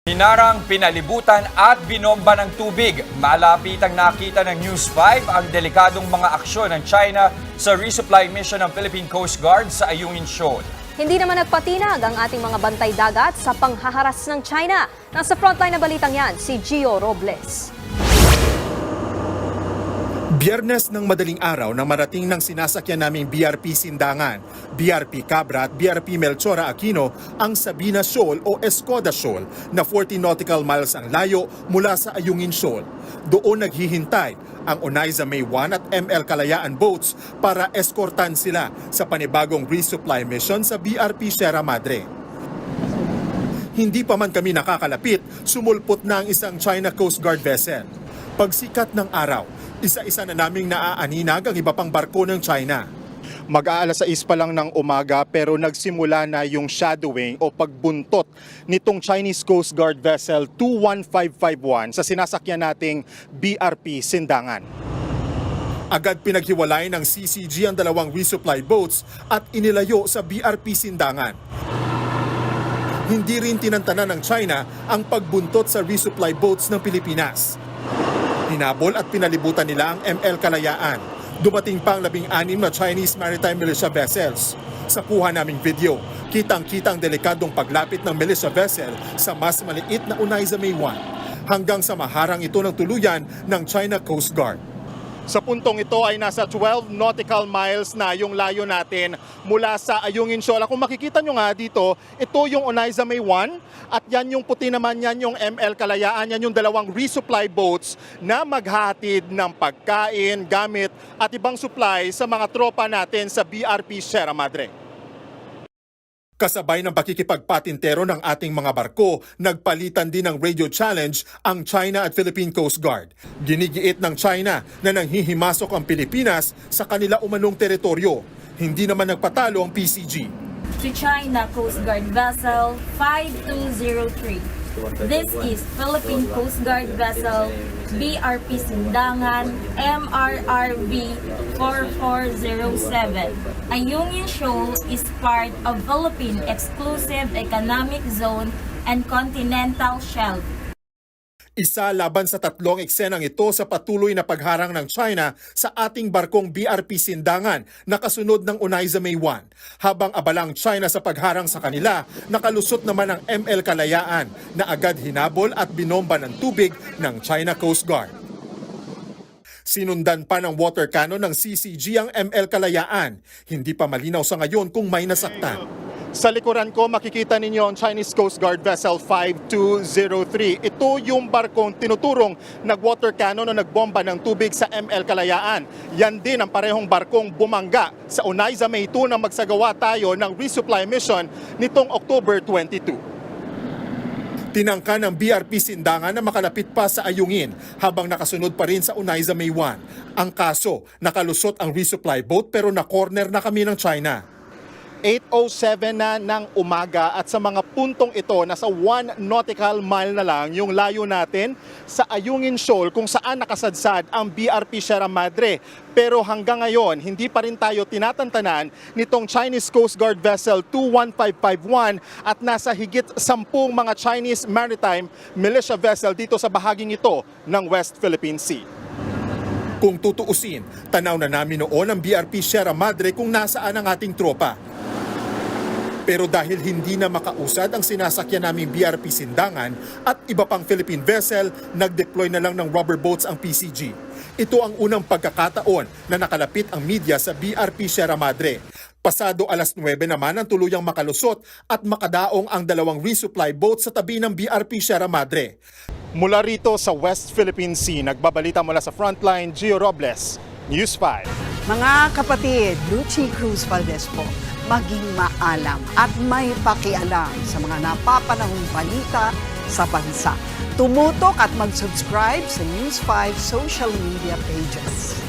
Hinarang, pinalibutan at binomba ng tubig. Malapitang nakita ng News 5 ang delikadong mga aksyon ng China sa resupply mission ng Philippine Coast Guard sa Ayungin Shoal. Hindi naman nagpatinag ang ating mga bantay dagat sa panghaharas ng China. Nasa frontline na balitang yan, si Gio Robles. Biyernes ng madaling araw nang marating ng sinasakyan naming BRP Sindangan, BRP Cabra at BRP Melchora Aquino ang Sabina Shoal o Escoda Shoal na 40 nautical miles ang layo mula sa Ayungin Shoal. Doon naghihintay ang Onaiza May 1 at ML Kalayaan boats para eskortan sila sa panibagong resupply mission sa BRP Sierra Madre. Hindi pa man kami nakakalapit, sumulpot na ang isang China Coast Guard vessel. Pagsikat ng araw, isa-isa na naming naaaninag ang iba pang barko ng China. Mag-aalas 6 pa lang ng umaga pero nagsimula na yung shadowing o pagbuntot nitong Chinese Coast Guard vessel 21551 sa sinasakyan nating BRP Sindangan. Agad pinaghiwalay ng CCG ang dalawang resupply boats at inilayo sa BRP Sindangan. Hindi rin tinantanan ng China ang pagbuntot sa resupply boats ng Pilipinas. Hinabol at pinalibutan nila ang ML Kalayaan. Dumating pa ang 16 na Chinese Maritime Militia vessels. Sa kuha naming video, kitang-kitang delikadong paglapit ng militia vessel sa mas maliit na Onaiza May 1 hanggang sa maharang ito ng tuluyan ng China Coast Guard. Sa puntong ito ay nasa 12 nautical miles na yung layo natin mula sa Ayungin Shoal. Kung makikita nyo nga dito, ito yung Onaiza May 1 at yan yung puti naman, yan yung ML Kalayaan, yan yung dalawang resupply boats na maghahatid ng pagkain, gamit at ibang supply sa mga tropa natin sa BRP Sierra Madre. Kasabay ng pakikipagpatintero ng ating mga barko, nagpalitan din ng radio challenge ang China at Philippine Coast Guard. Ginigiit ng China na nanghihimasok ang Pilipinas sa kanila umanong teritoryo. Hindi naman nagpatalo ang PCG. To China Coast Guard Vessel 5203. This is Philippine Coast Guard Vessel BRP Sindangan MRRV 4407. Ayungin Shoal is part of Philippine Exclusive Economic Zone and Continental Shelf. Isa laban sa tatlong eksenang ito sa patuloy na pagharang ng China sa ating barkong BRP Sindangan na kasunod ng Onaiza May 1. Habang abalang China sa pagharang sa kanila, nakalusot naman ang ML Kalayaan na agad hinabol at binomba ng tubig ng China Coast Guard. Sinundan pa ng water cannon ng CCG ang ML Kalayaan. Hindi pa malinaw sa ngayon kung may nasaktan. Sa likuran ko, makikita ninyo ang Chinese Coast Guard Vessel 5203. Ito yung barkong tinuturong nag-water cannon o nagbomba ng tubig sa ML Kalayaan. Yan din ang parehong barkong bumangga sa Onaiza May 2 na magsagawa tayo ng resupply mission nitong October 22. Tinangka ng BRP Sindangan na makalapit pa sa Ayungin habang nakasunod pa rin sa Onaiza May 1. Ang kaso, nakalusot ang resupply boat pero na-corner na kami ng China. 8:07 na ng umaga at sa mga puntong ito, nasa 1 nautical mile na lang yung layo natin sa Ayungin Shoal kung saan nakasadsad ang BRP Sierra Madre. Pero hanggang ngayon, hindi pa rin tayo tinatantanan nitong Chinese Coast Guard Vessel 21551 at nasa higit 10 mga Chinese Maritime Militia vessel dito sa bahaging ito ng West Philippine Sea. Kung tutuusin, tanaw na namin noon ang BRP Sierra Madre kung nasaan ang ating tropa. Pero dahil hindi na makausad ang sinasakyan naming BRP Sindangan at iba pang Philippine vessel, nag-deploy na lang ng rubber boats ang PCG. Ito ang unang pagkakataon na nakalapit ang media sa BRP Sierra Madre. Pasado alas 9 naman ang tuluyang makalusot at makadaong ang dalawang resupply boats sa tabi ng BRP Sierra Madre. Mula rito sa West Philippine Sea, nagbabalita mula sa Frontline, Gio Robles, News 5. Mga kapatid, Lucy Cruz Valdez po, maging maalam at may pakialam sa mga napapanahong balita sa bansa. Tumutok at mag-subscribe sa News 5 social media pages.